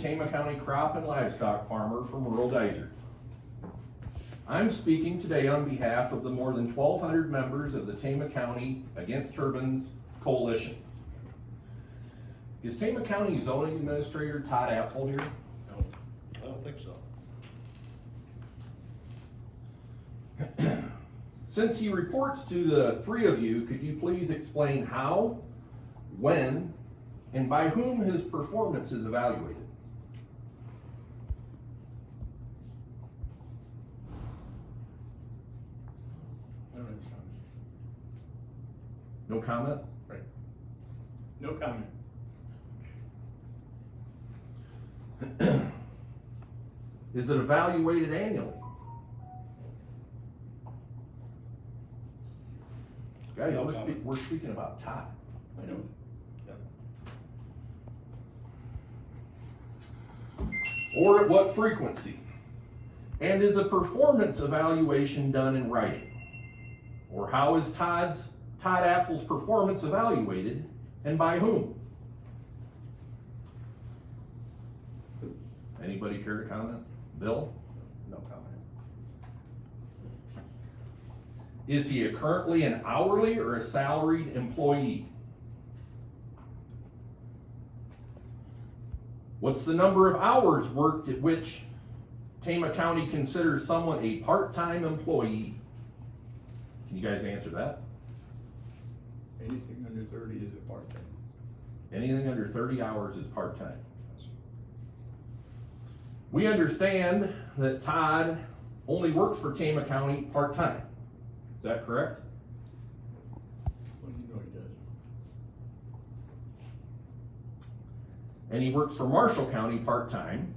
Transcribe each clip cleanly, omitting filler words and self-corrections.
Tama County crop and livestock farmer from rural Desert. I'm speaking today on behalf of the more than 1,200 members of the Tama County Against Turbines Coalition. Is Tama County Zoning Administrator Todd Apfel here? No, I don't think so. Since he reports to the three of you, could you please explain how, when, and by whom his performance is evaluated? I don't have any comment. No comment? Right. No comment. Is it evaluated annually? Guys, No we're, comment. we're speaking about Todd. I know. Yeah. Or at what frequency? And is a performance evaluation done in writing? Or how is Todd Apfel's performance evaluated, and by whom? Anybody care to comment? Bill? No comment. Is he currently an hourly or a salaried employee? What's the number of hours worked at which Tama County considers someone a part-time employee? Can you guys answer that? Anything under 30 is a part-time. Anything under 30 hours is part-time. We understand that Todd only works for Tama County part-time. Is that correct? Well, you know he does. And he works for Marshall County part-time.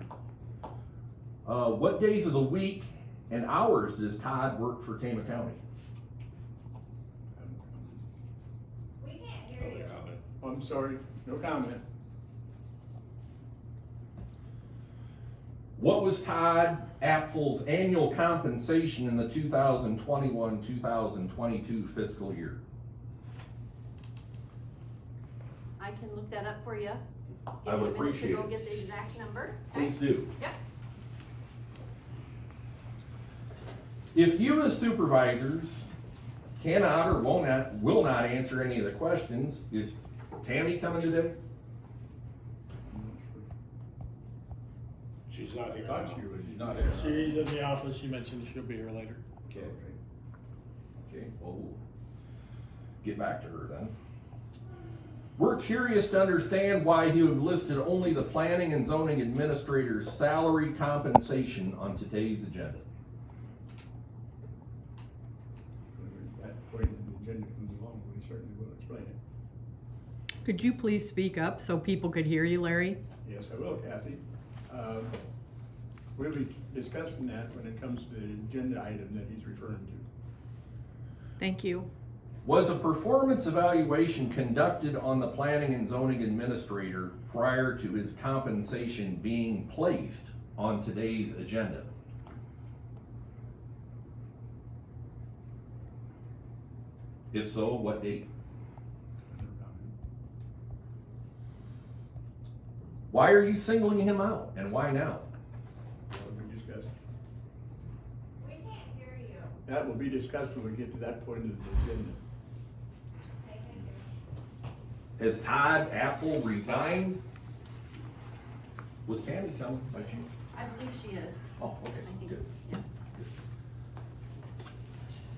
What days of the week and hours does Todd work for Tama County? We can't hear you. Oh, I'm sorry, no comment. What was Todd Apfel's annual compensation in the 2021-2022 fiscal year? I can look that up for you. I would Give me a minute to appreciate go it. get the exact number. Okay? Please do. Yep. If you as supervisors cannot or will not answer any of the questions, is Tammy coming today? She's not I here. thought now. she was. She's not here. She's in the office, she mentioned she'll be here later. Okay. Okay, well, we'll get back to her then. We're curious to understand why you have listed only the planning and zoning administrator's salary compensation on today's agenda. When that point in the agenda comes along, we certainly will explain it. Could you please speak up so people could hear you, Larry? Yes, I will, Kathy. We'll be discussing that when it comes to the agenda item that he's referring to. Thank you. Was a performance evaluation conducted on the planning and zoning administrator prior to his compensation being placed on today's agenda? If so, what date? No comment. Why are you singling him out, and why now? That will be discussed. We can't hear you. That will be discussed when we get to that point of the agenda. Okay, thank you. Has Todd Apfel resigned? Was Tammy coming by chance? I believe she is. Oh, okay, I think, good. yes.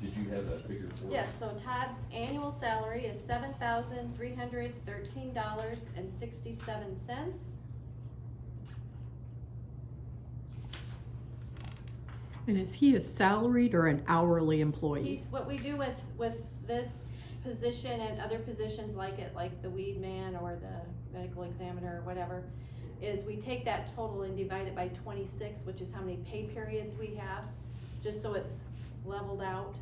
Did you have that figure for us? Yes, so Todd's annual salary is $7,313.67. And is he a salaried or an hourly employee? He's, what we do with this position and other positions like it, like the weed man or the medical examiner or whatever, is we take that total and divide it by 26, which is how many pay periods we have, just so it's leveled out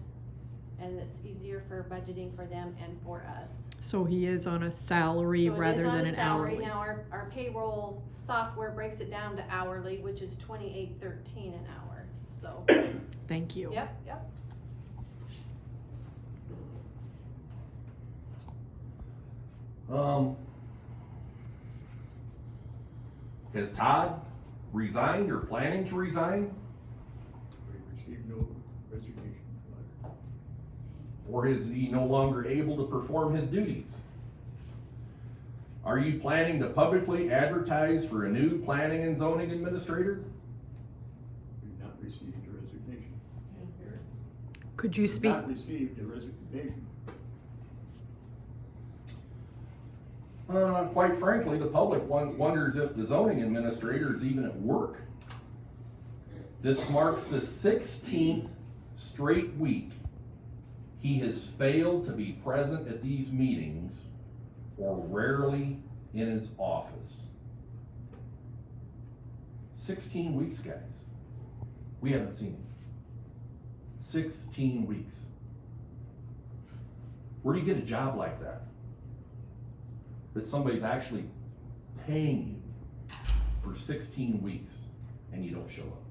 and it's easier for budgeting for them and for us. So he is on a salary So it rather is on than a an salary. hourly? Now, our payroll software breaks it down to hourly, which is $28.13 an hour, so. Thank you. Yep, yep. Has Todd resigned or planning to resign? We received no resignation letter. Or is he no longer able to perform his duties? Are you planning to publicly advertise for a new planning and zoning administrator? We've not received a resignation. Could you We've speak, not received a resignation. Quite frankly, the public wonders if the zoning administrator is even at work. This marks the 16th straight week he has failed to be present at these meetings or rarely in his office. 16 weeks, guys. We haven't seen him. 16 weeks. Where do you get a job like that? That somebody's actually paying you for 16 weeks and you don't show up?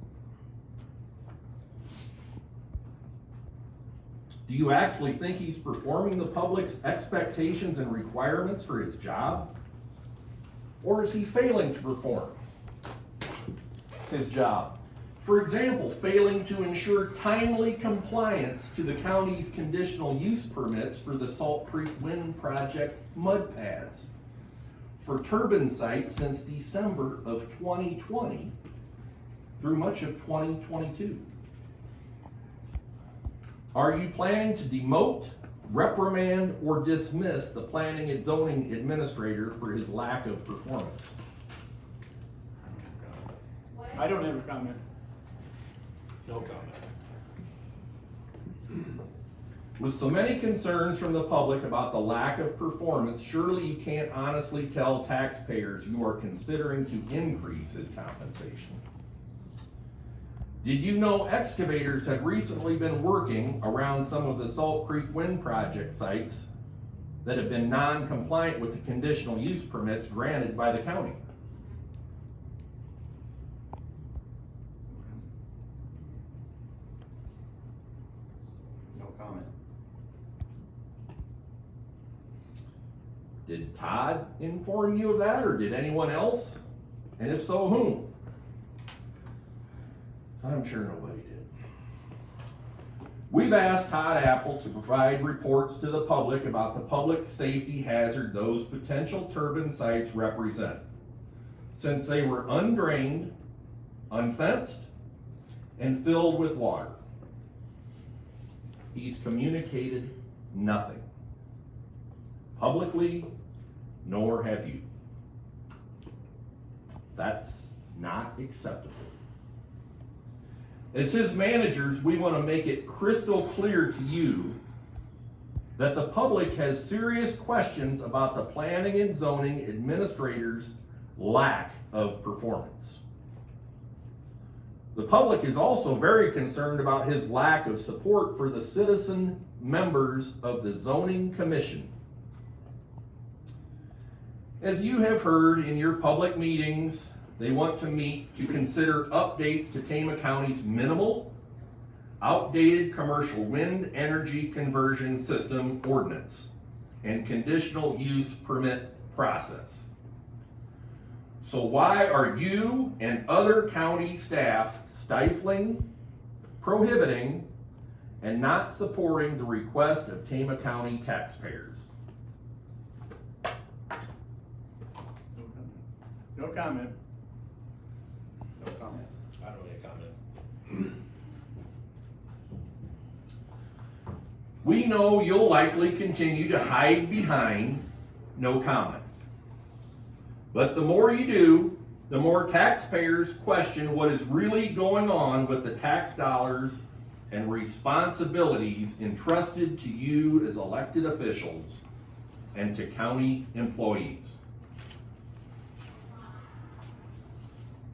Do you actually think he's performing the public's expectations and requirements for his job? Or is he failing to perform his job? For example, failing to ensure timely compliance to the county's conditional use permits for the Salt Creek Wind Project mud pads for turbine sites since December of 2020 through much of 2022. Are you planning to demote, reprimand, or dismiss the planning and zoning administrator for his lack of performance? I don't have a comment. No comment. With so many concerns from the public about the lack of performance, surely you can't honestly tell taxpayers you are considering to increase his compensation. Did you know excavators have recently been working around some of the Salt Creek Wind Project sites that have been non-compliant with the conditional use permits granted by the county? No comment. Did Todd inform you of that, or did anyone else? And if so, whom? I'm sure nobody did. We've asked Todd Apple to provide reports to the public about the public safety hazard those potential turbine sites represent, since they were undrained, unfenced, and filled with water. He's communicated nothing, publicly, nor have you. That's not acceptable. As his managers, we want to make it crystal clear to you that the public has serious questions about the planning and zoning administrator's lack of performance. The public is also very concerned about his lack of support for the citizen members of the Zoning Commission. As you have heard in your public meetings, they want to meet to consider updates to Tama County's minimal, outdated commercial wind energy conversion system ordinance and conditional use permit process. So why are you and other county staff stifling, prohibiting, and not supporting the request of Tama County taxpayers? No comment. No comment. I don't make a comment. We know you'll likely continue to hide behind no comment. But the more you do, the more taxpayers question what is really going on with the tax dollars and responsibilities entrusted to you as elected officials and to county employees.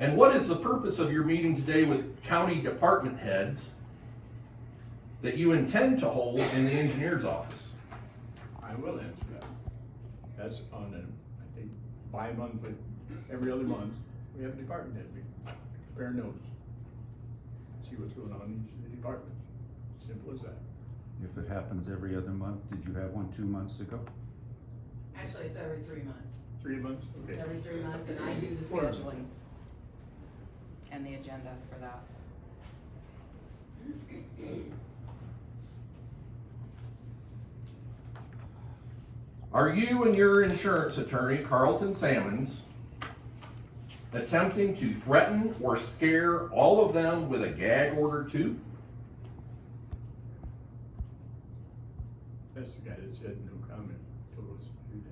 And what is the purpose of your meeting today with county department heads that you intend to hold in the engineer's office? I will answer that. That's on a, I think, bi-monthly, every other month, we have a department head meeting, compare notes. See what's going on in each of the departments. Simple as that. If it happens every other month, did you have one 2 months ago? Actually, it's every 3 months. 3 months, okay. Every 3 months, and I do the For- scheduling. amend the agenda for that. Are you and your insurance attorney, Carlton Salmons, attempting to threaten or scare all of them with a gag order too? That's the guy that said no comment, told us to do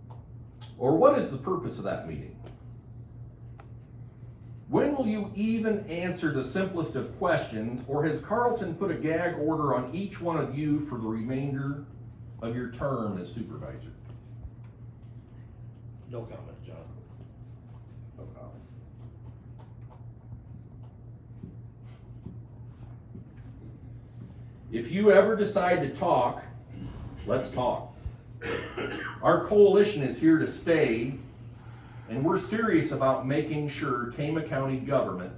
that. Or what is the purpose of that meeting? When will you even answer the simplest of questions, or has Carlton put a gag order on each one of you for the remainder of your term as supervisor? No comment, John. No comment. If you ever decide to talk, let's talk. Our coalition is here to stay, and we're serious about making sure Tama County government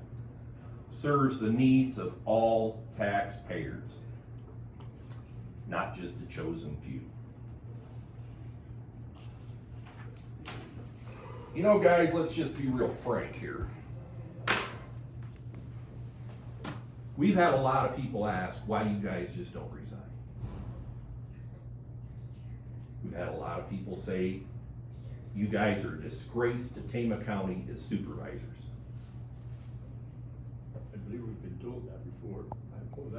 serves the needs of all taxpayers, not just a chosen few. You know, guys, let's just be real frank here. We've had a lot of people ask why you guys just don't resign. We've had a lot of people say you guys are a disgrace to Tama County as supervisors. I believe we've been told that before.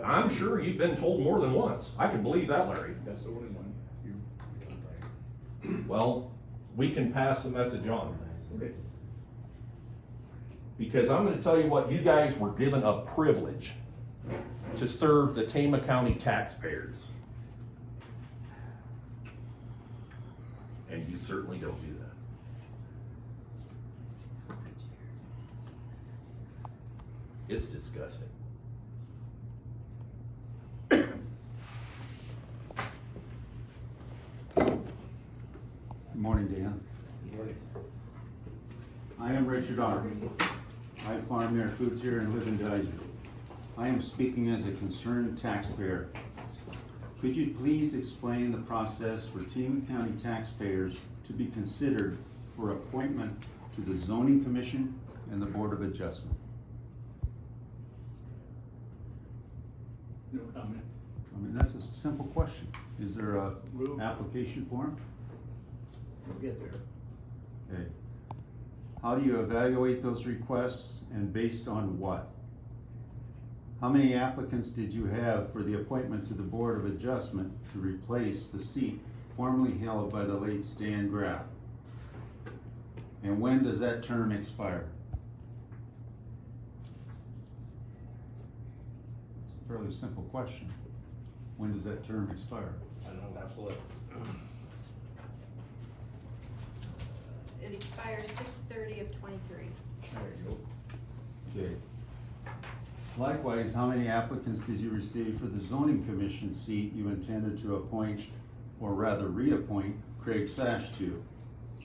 I'm sure you've been told more than once. I can believe that, Larry. That's the only one. Well, we can pass the message on. Okay. Because I'm gonna tell you what, you guys were given a privilege to serve the Tama County taxpayers. And you certainly don't do that. It's disgusting. Good morning, Dan. Good morning. I am Richard R. I farm near foods here and live in Geyser. I am speaking as a concerned taxpayer. Could you please explain the process for Tama County taxpayers to be considered for appointment to the Zoning Commission and the Board of Adjustment? No comment. I mean, that's a simple question. Is there a Well- application form? We'll get there. Okay. How do you evaluate those requests and based on what? How many applicants did you have for the appointment to the Board of Adjustment to replace the seat formerly held by the late Stan Graff? And when does that term expire? It's a fairly simple question. When does that term expire? I don't have to look. It expires 6/30 of 23. There you go. Okay. Likewise, how many applicants did you receive for the zoning commission seat you intended to appoint, or rather reappoint, Craig Sash to?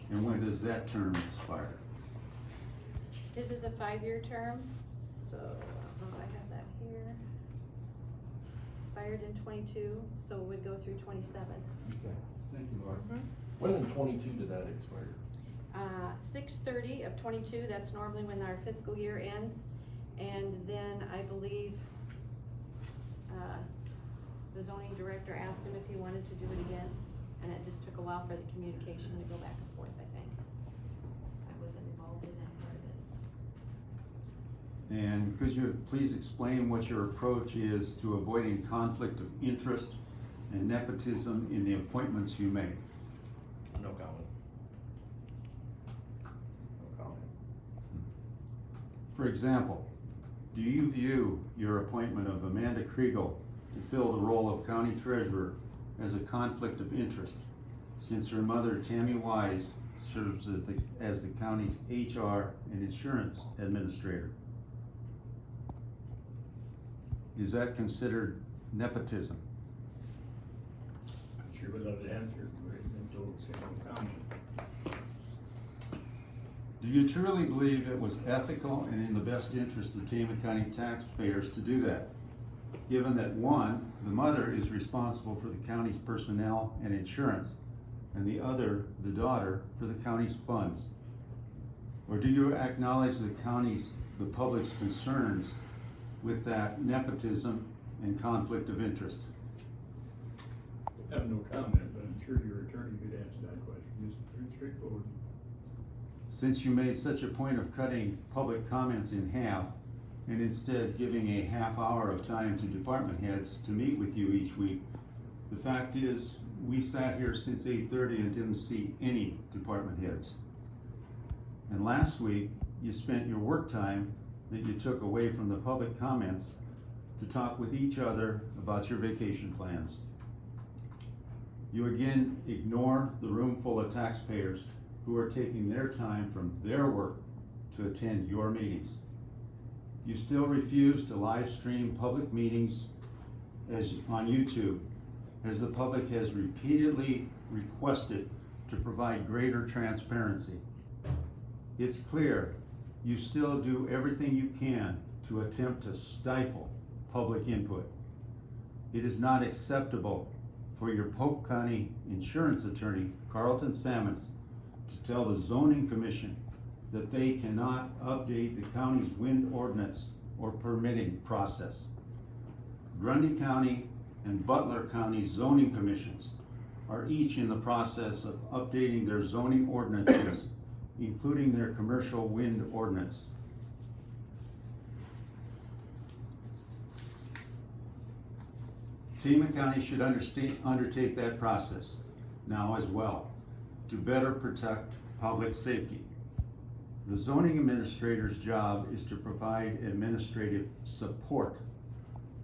And when does that term expire? This is a 5-year term, so, I have that here. Expired in 22, so it would go through 27. Okay, thank you, Laura. When in 22 did that expire? 6/30 of 22, that's normally when our fiscal year ends. And then I believe, the zoning director asked him if he wanted to do it again, and it just took a while for the communication to go back and forth, I think. I wasn't involved in that part of it. And could you please explain what your approach is to avoiding conflict of interest and nepotism in the appointments you make? No comment. No comment. For example, do you view your appointment of Amanda Kriegel to fill the role of county treasurer as a conflict of interest, since her mother, Tammy Wise, serves as the county's HR and insurance administrator? Is that considered nepotism? I'm sure we'd love to answer, but we've been told to say no comment. Do you truly believe it was ethical and in the best interest of Tama County taxpayers to do that? Given that, one, the mother is responsible for the county's personnel and insurance, and the other, the daughter, for the county's funds? Or do you acknowledge the public's concerns with that nepotism and conflict of interest? I have no comment, but I'm sure your attorney could answer that question. It's pretty straightforward. Since you made such a point of cutting public comments in half, and instead giving a half hour of time to department heads to meet with you each week, the fact is, we sat here since 8:30 and didn't see any department heads. And last week, you spent your work time that you took away from the public comments to talk with each other about your vacation plans. You again ignore the room full of taxpayers who are taking their time from their work to attend your meetings. You still refuse to live stream public meetings on YouTube, as the public has repeatedly requested to provide greater transparency. It's clear you still do everything you can to attempt to stifle public input. It is not acceptable for your Polk County insurance attorney, Carlton Sammons, to tell the zoning commission that they cannot update the county's wind ordinance or permitting process. Grundy County and Butler County zoning commissions are each in the process of updating their zoning ordinances, including their commercial wind ordinance. Tama County should undertake that process now as well to better protect public safety. The zoning administrator's job is to provide administrative support,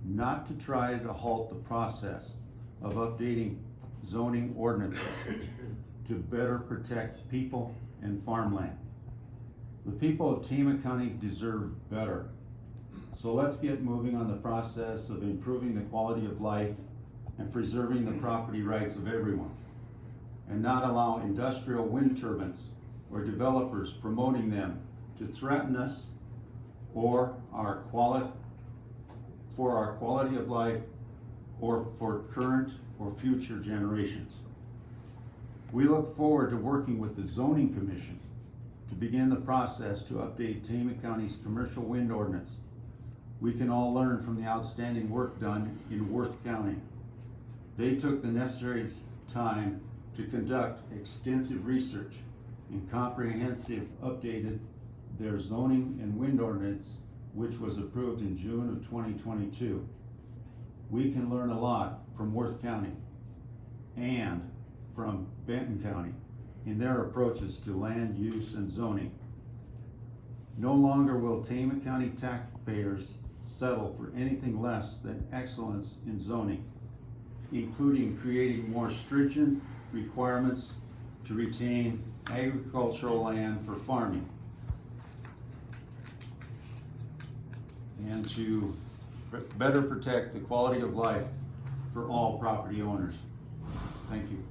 not to try to halt the process of updating zoning ordinances to better protect people and farmland. The people of Tama County deserve better. So let's get moving on the process of improving the quality of life and preserving the property rights of everyone, and not allow industrial wind turbines or developers promoting them to threaten us or our quality of life or for current or future generations. We look forward to working with the Zoning Commission to begin the process to update Tama County's commercial wind ordinance. We can all learn from the outstanding work done in Worth County. They took the necessary time to conduct extensive research and comprehensive updated their zoning and wind ordinance, which was approved in June of 2022. We can learn a lot from Worth County and from Benton County in their approaches to land use and zoning. No longer will Tama County taxpayers settle for anything less than excellence in zoning, including creating more stringent requirements to retain agricultural land for farming and to better protect the quality of life for all property owners. Thank you.